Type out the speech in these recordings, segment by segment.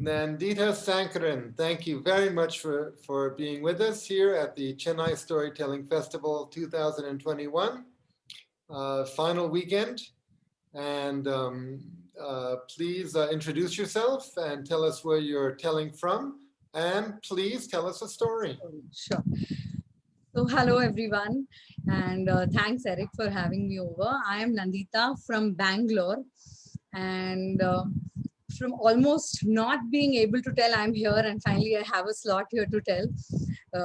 Nandita Sankaran, thank you very much for being with us here at the Chennai Storytelling Festival 2021, final weekend. And please introduce yourself and tell us where you're telling from. And please tell us a story. Sure. So hello everyone, and thanks Eric for having me over. I am Nandita from Bangalore, and from almost not being able to tell, I'm here, and finally I have a slot here to tell,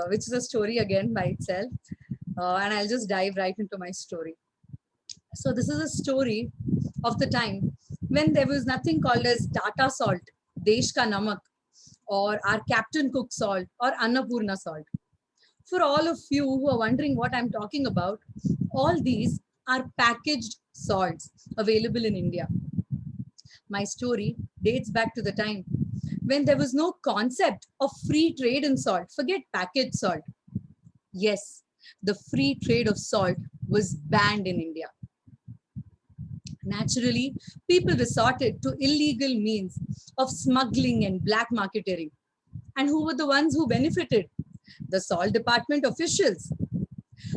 which is a story again by itself. And I'll just dive right into my story. So this is a story of the time when there was nothing called as Tata salt, Desh ka namak, or our Captain Cook salt, or Annapurna salt. For all of you who are wondering what I'm talking about, all these are packaged salts available in India. My story dates back to the time when there was no concept of free trade in salt. Forget packaged salt. Yes, the free trade of salt was banned in India. Naturally, people resorted to illegal means of smuggling and black marketing. And who were the ones who benefited? The salt department officials.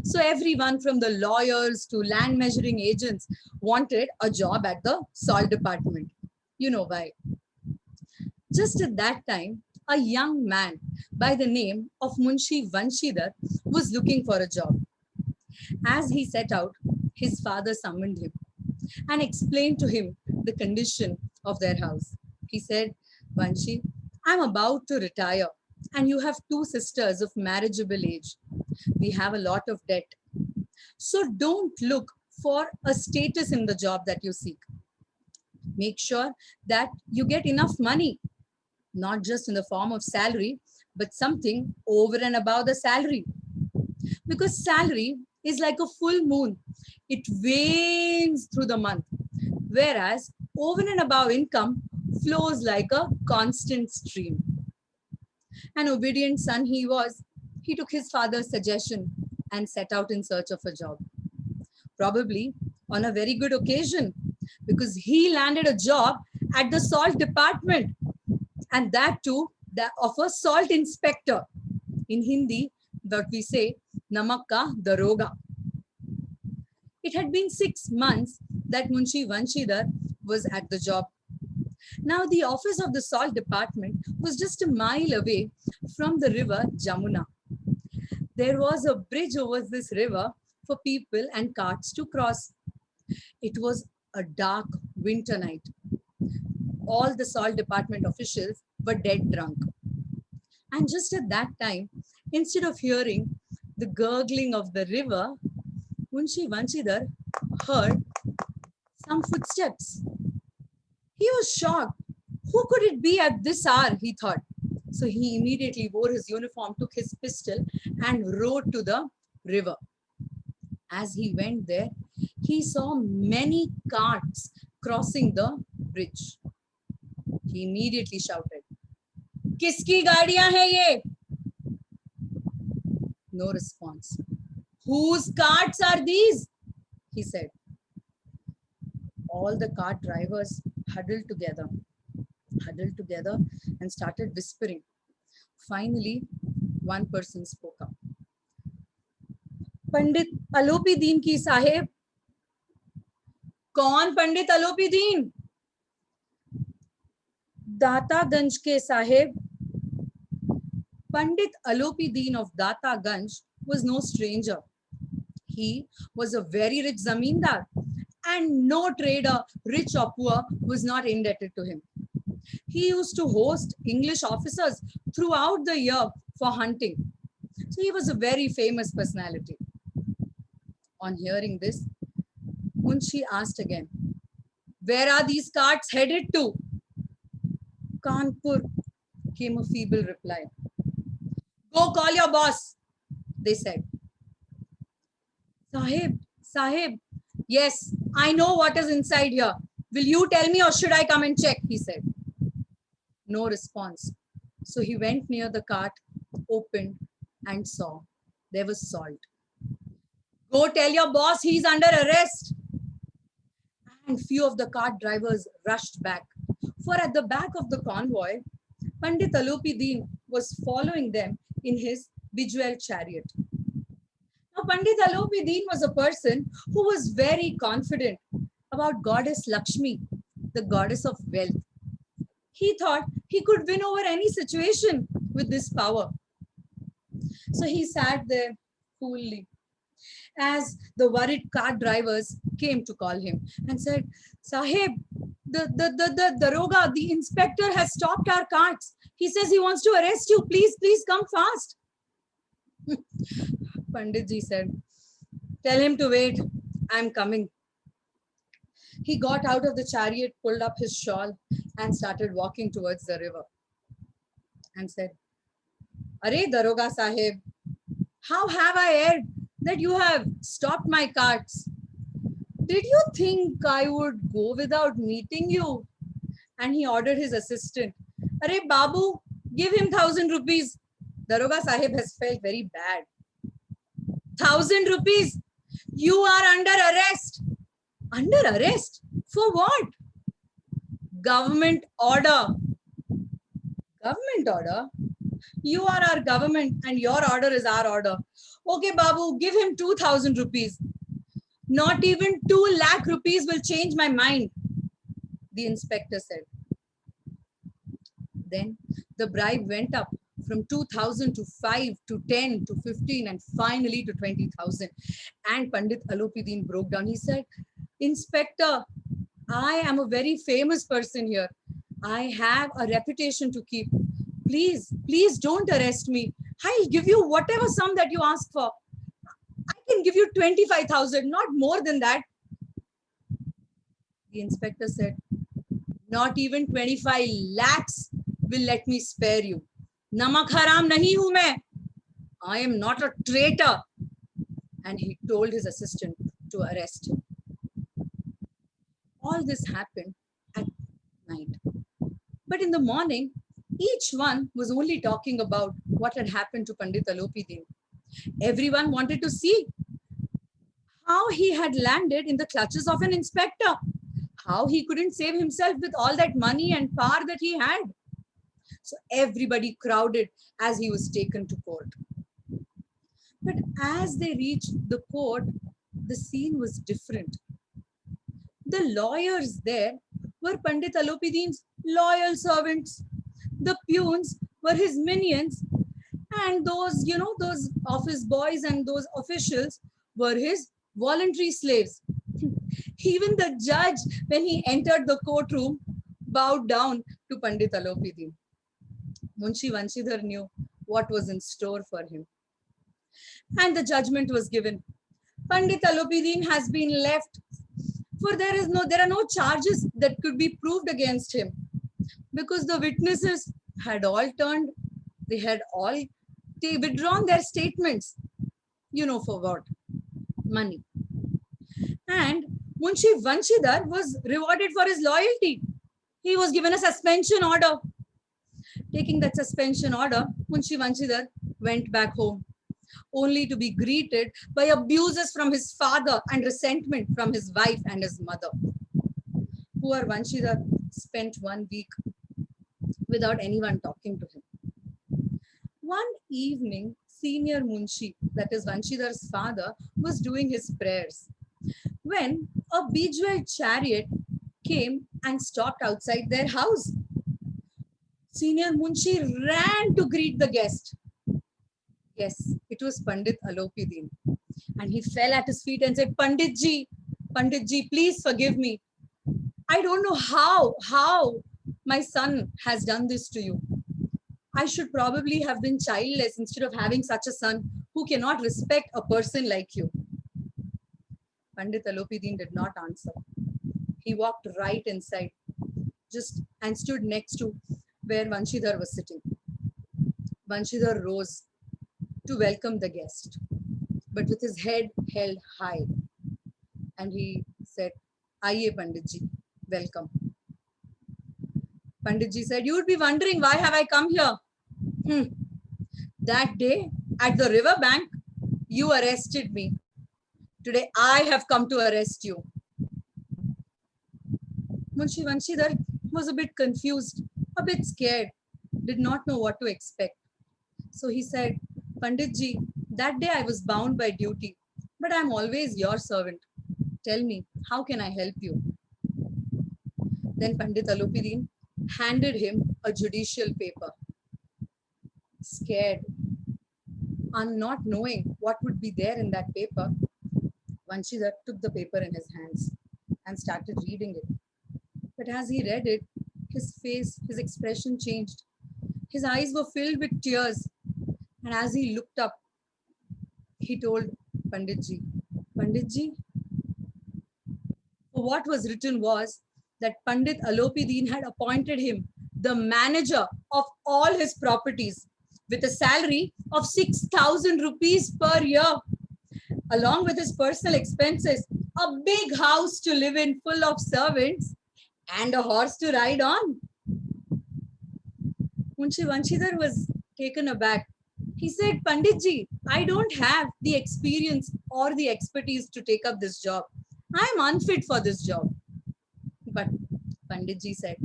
So everyone from the lawyers to land measuring agents wanted a job at the salt department. You know why. Just at that time, a young man by the name of Munshi Vanshidhar was looking for a job. As he set out, his father summoned him and explained to him the condition of their house. He said, Vanshi, I'm about to retire and you have two sisters of marriageable age. We have a lot of debt. So don't look for a status in the job that you seek. Make sure that you get enough money, not just in the form of salary, but something over and above the salary. Because salary is like a full moon. It wanes through the month, whereas over and above income flows like a constant stream. An obedient son he was, he took his father's suggestion and set out in search of a job. Probably on a very good occasion, because he landed a job at the salt department, and that too of a salt inspector. In Hindi, what we say, Namak ka daroga. It had been 6 months that Munshi Vanshidhar was at the job. Now, the office of the salt department was just a mile away from the river Jamuna. There was a bridge over this river for people and carts to cross. It was a dark winter night. All the salt department officials were dead drunk. And just at that time, instead of hearing the gurgling of the river, Munshi Vanshidhar heard some footsteps. He was shocked. Who could it be at this hour, he thought. So he immediately wore his uniform, took his pistol and rode to the river. As he went there, he saw many carts crossing the bridge. He immediately shouted, "Kiski gaadiyan hai ye?" No response. "Whose carts are these?" he said. All the cart drivers huddled together and started whispering. Finally, one person spoke up. "Pandit Alopi Deen ki sahib." "कौन पंडित अलोपी दीन?" "दातागंज के साहेब." Pandit Alopi Deen of Dataganj was no stranger. He was a very rich zamindar, and no trader, rich or poor, was not indebted to him. He used to host English officers throughout the year for hunting. So he was a very famous personality. On hearing this, Munshi asked again, "Where are these carts headed to?" "Kanpur," came a feeble reply. "Go call your boss," they said. Sahib, yes, I know what is inside here. Will you tell me or should I come and check?" he said. No response. So he went near the cart, opened and saw there was salt. "Go tell your boss he's under arrest." And few of the cart drivers rushed back. For at the back of the convoy, Pandit Alopiddin was following them in his Bijwal chariot. Now, Pandit Alopiddin was a person who was very confident about Goddess Lakshmi, the goddess of wealth. He thought he could win over any situation with this power. So he sat there coolly as the worried cart drivers came to call him and said, Sahib, the Daroga, the inspector has stopped our carts. He says he wants to arrest you. Please, please come fast. Panditji said, tell him to wait. I'm coming. He got out of the chariot, pulled up his shawl and started walking towards the river and said, Are Daroga Sahib, how have I erred that you have stopped my carts? Did you think I would go without meeting you? And he ordered his assistant, Are Babu, give him 1,000 rupees. Daroga Sahib has felt very bad. 1,000 rupees? You are under arrest. Under arrest? For what? Government order. Government order? You are our government and your order is our order. Okay, Babu, give him 2,000 rupees. Not even 2 lakh rupees will change my mind, the inspector said. Then the bribe went up from 2,000 to 5 to 10 to 15 and finally to 20,000. And Pandit Alopiddin broke down. He said, Inspector, I am a very famous person here. I have a reputation to keep. Please, please don't arrest me. I'll give you whatever sum that you ask for. I can give you 25,000, not more than that. The inspector said, not even 25 lakhs will let me spare you. Namak haram nahi hu main. I am not a traitor. And he told his assistant to arrest him. All this happened at night. But in the morning, each one was only talking about what had happened to Pandit Alopiddin. Everyone wanted to see how he had landed in the clutches of an inspector, how he couldn't save himself with all that money and power that he had. So everybody crowded as he was taken to court. But as they reached the court, the scene was different. The lawyers there were Pandit Alopiddin's loyal servants. The peons were his minions. And those, those office boys and those officials were his voluntary slaves. Even the judge, when he entered the courtroom, bowed down to Pandit Alopiddin. Munshi Vanshidhar knew what was in store for him. And the judgment was given. Pandit Alopiddin has been left, for there are no charges that could be proved against him, because the witnesses had all turned, they had all withdrawn their statements. For what? Money. And Munshi Vanshidhar was rewarded for his loyalty. He was given a suspension order. Taking that suspension order, Munshi Vanshidhar went back home, only to be greeted by abuses from his father and resentment from his wife and his mother. Poor Vanshidhar spent 1 week without anyone talking to him. One evening, senior Munshi, that is Vanshidhar's father, was doing his prayers when a Bijwal chariot came and stopped outside their house. Senior Munshi ran to greet the guest. Yes, it was Pandit Alopiddin. And he fell at his feet and said, Panditji, please forgive me. I don't know how my son has done this to you. I should probably have been childless instead of having such a son who cannot respect a person like you. Pandit Alopiddin did not answer. He walked right inside and stood next to where Vanshidhar was sitting. Vanshidhar rose to welcome the guest, but with his head held high. And he said, Aiye Panditji, welcome. Panditji said, you would be wondering, why have I come here? That day at the river bank, you arrested me. Today I have come to arrest you. Munshi Vanshidhar was a bit confused, a bit scared. did not know what to expect. So he said, Panditji, that day I was bound by duty, but I'm always your servant. Tell me, how can I help you? Then Pandit Alopidin handed him a judicial paper. Scared and not knowing what would be there in that paper, Vanshidhar took the paper in his hands and started reading it. But as he read it, his face, his expression changed. His eyes were filled with tears. And as he looked up, he told Panditji, Panditji, what was written was that Pandit Alopidin had appointed him the manager of all his properties with a salary of 6,000 rupees per year, along with his personal expenses, a big house to live in full of servants, and a horse to ride on. Munshi Vanshidhar was taken aback. He said, Panditji, I don't have the experience or the expertise to take up this job. I am unfit for this job. But Panditji said,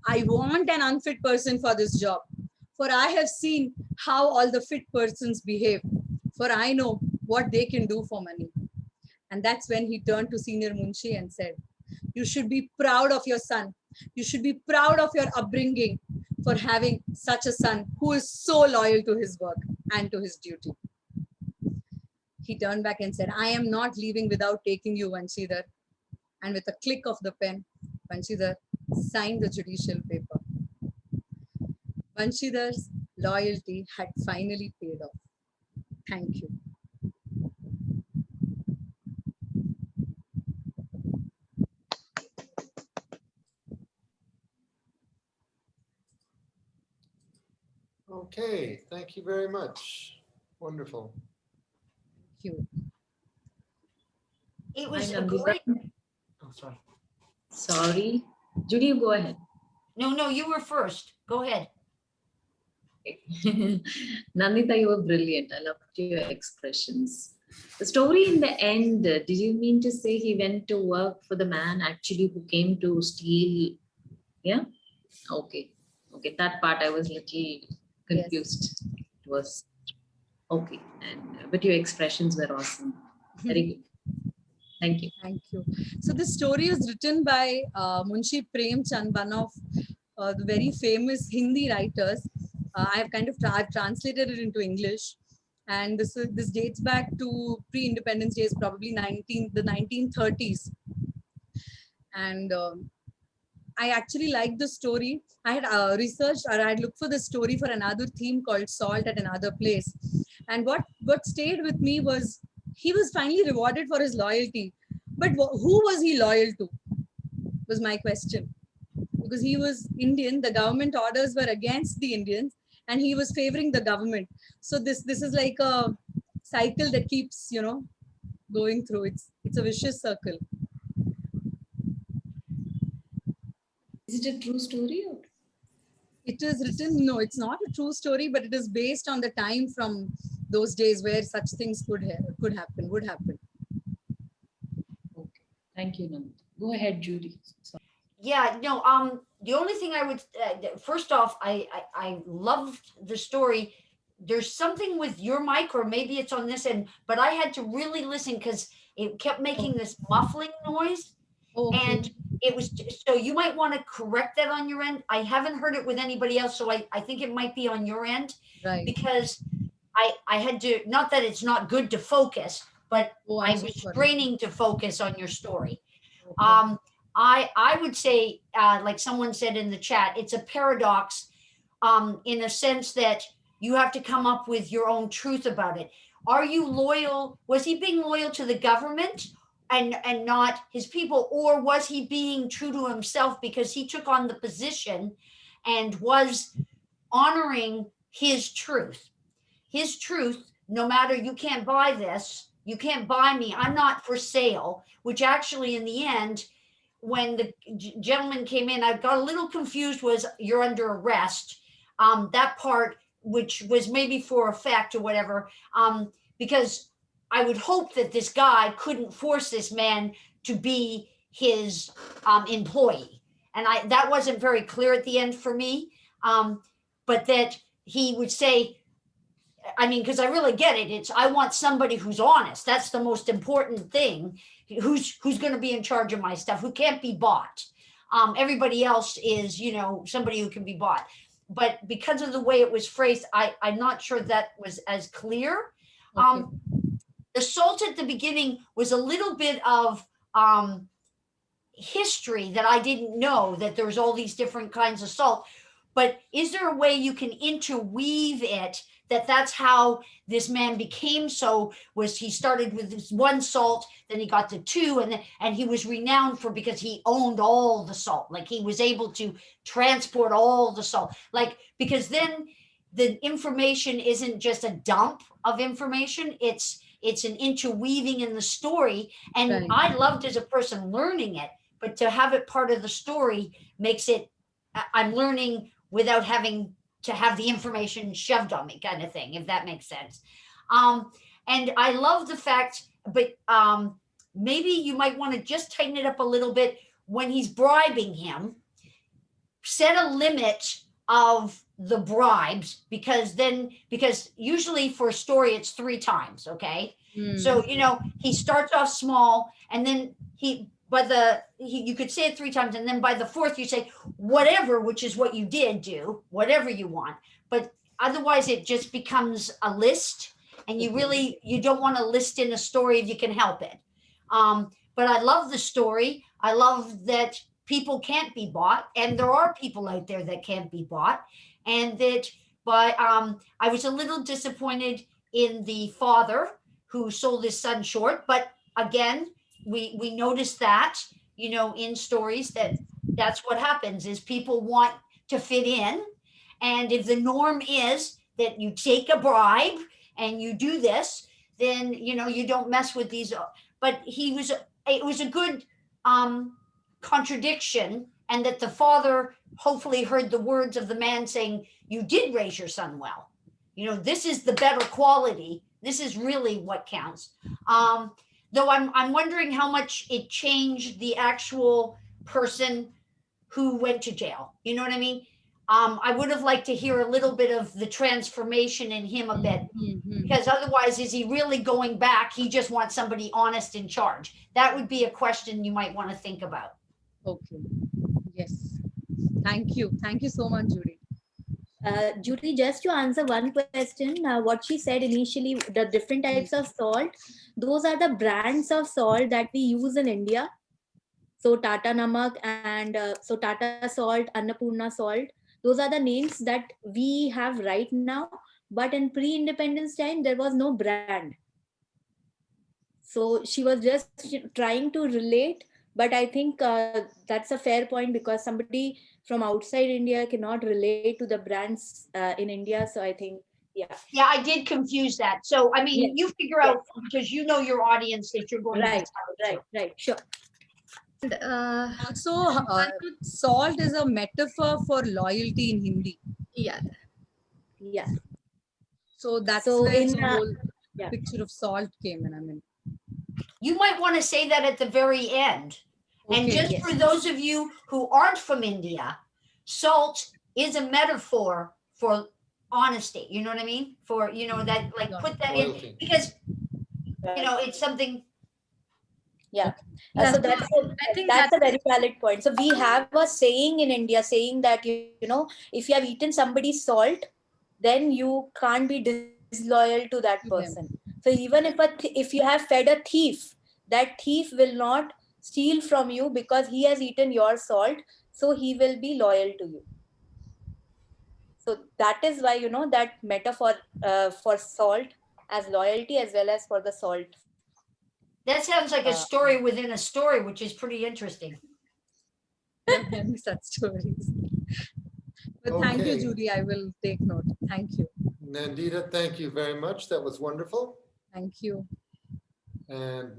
I want an unfit person for this job, for I have seen how all the fit persons behave, for I know what they can do for money. And that's when he turned to Senior Munshi and said, you should be proud of your son. You should be proud of your upbringing for having such a son who is so loyal to his work and to his duty. He turned back and said, I am not leaving without taking you, Vanshidhar. And with a click of the pen, Vanshidhar signed the judicial paper. Vanshidhar's loyalty had finally paid off. Thank you. Okay, thank you very much. Wonderful. Thank you. It was Hi, a Nandita. great, Oh, sorry. Sorry. Judy, you go ahead. no, you were first. Go ahead. Nandita, you were brilliant. I loved your expressions. The story in the end, did you mean to say he went to work for the man actually who came to steal? Yeah? Okay. Okay, that part I was little confused. It was okay. But your expressions were awesome. Very good. Thank you. Thank you. So this story is written by Munshi Premchand, one of the very famous Hindi writers. I have kind of translated it into English, and this dates back to pre-independence days, probably the 1930s. And I actually liked the story. I had researched, or I had looked for the story for another theme called Salt at Another Place. And what stayed with me was he was finally rewarded for his loyalty. But who was he loyal to? Was my question. Because he was Indian, the government orders were against the Indians, and he was favoring the government. So this is like a cycle that keeps, going through. It's a vicious circle. Is it a true story? Or? It is written, no, it's not a true story, but it is based on the time from those days where such things would happen. Okay. Thank you, Nandita. Go ahead, Judy. Sorry. Yeah, no, the only thing I would, first off, I loved the story. There's something with your mic, or maybe it's on this end, but I had to really listen because it kept making this muffling noise. Okay. And it was, so you might want to correct that on your end. I haven't heard it with anybody else, so I think it might be on your end. Right. Because I had to, not that it's not good to focus, but I was straining to focus on your story. Okay. I would say, like someone said in the chat, it's a paradox in a sense that you have to come up with your own truth about it. Are you loyal? Was he being loyal to the government and not his people? Or was he being true to himself because he took on the position and was honoring his truth? His truth, no matter, you can't buy this, you can't buy me, I'm not for sale, which actually in the end, when the gentleman came in, I got a little confused, was you're under arrest. That part, which was maybe for effect or whatever, because I would hope that this guy couldn't force this man to be his employee. And that wasn't very clear at the end for me. but that he would say, I mean, because I really get it. It's, I want somebody who's honest. That's the most important thing. Who's going to be in charge of my stuff, who can't be bought. Everybody else is, you know, somebody who can be bought. But because of the way it was phrased, I'm not sure that was as clear. Okay. The salt at the beginning was a little bit of history that I didn't know, that there's all these different kinds of salt. But is there a way you can interweave it, that that's how this man became so, was he started with this one salt, then he got to two, and he was renowned for, because he owned all the salt, like he was able to transport all the salt, like, because then the information isn't just a dump of information, it's an interweaving in the story. And Right. I loved as a person learning it, but to have it part of the story makes it, I'm learning without having to have the information shoved on me, kind of thing, if that makes sense. And I love the fact, but maybe you might want to just tighten it up a little bit when he's bribing him. Set a limit of the bribes, because usually for a story it's 3 times, okay? Hmm. So, you know, he starts off small, and then you could say it 3 times, and then by the 4th you say whatever, which is what you did do, whatever you want. But otherwise it just becomes a list, and you don't want to list in a story if you can help it. But I love the story. I love that people can't be bought, and there are people out there that can't be bought, and that, but I was a little disappointed in the father who sold his son short. But again, we noticed that, you know, in stories, that's what happens, is people want to fit in. And if the norm is that you take a bribe and you do this, then, you know, you don't mess with these. But it was a good contradiction, and that the father hopefully heard the words of the man saying, you did raise your son well, you know, this is the better quality, this is really what counts. Though I'm wondering how much it changed the actual person who went to jail, you know what I mean? I would have liked to hear a little bit of the transformation in him a bit, Mhm. because otherwise, is he really going back? He just wants somebody honest in charge. That would be a question you might want to think about. Okay. Yes. Thank you. Thank you so much, Judy. Judy, just to answer one question, what she said initially, the different types of salt, those are the brands of salt that we use in India. So Tata Namak and so Tata salt, Annapurna salt, those are the names that we have right now. But in pre-independence time, there was no brand. So she was just trying to relate, but I think that's a fair point, because somebody from outside India cannot relate to the brands in India. So I think, yeah. Yeah, I did confuse that. So, I mean, Yes. you figure out, because you know your audience that you're going to Right, tell it to. right, sure. And, Also, salt is a metaphor for loyalty in Hindi. yeah, Yeah. So that's So where in, the whole yeah. picture of salt came in. I mean, You might want to say that at the very end. And okay, just yes. for those of you who aren't from India, salt is a metaphor for honesty. You know what I mean? For, you know, that, like, Got put that in, Loyalty. because, you know, it's something. Yeah. Yeah, So so I think that's a very valid point. So we have a saying in India saying that, you know, if you have eaten somebody's salt, then you can't be disloyal to that To them. person. So even if you have fed a thief, that thief will not steal from you because he has eaten your salt. So he will be loyal to you. So that is why, you know, that metaphor for salt as loyalty as well as for the salt. That sounds like a story within a story, which is pretty interesting. there are many such stories. But thank you, Okay. Judy. I will take note. Thank you. Nandita, thank you very much. That was wonderful. Thank you. And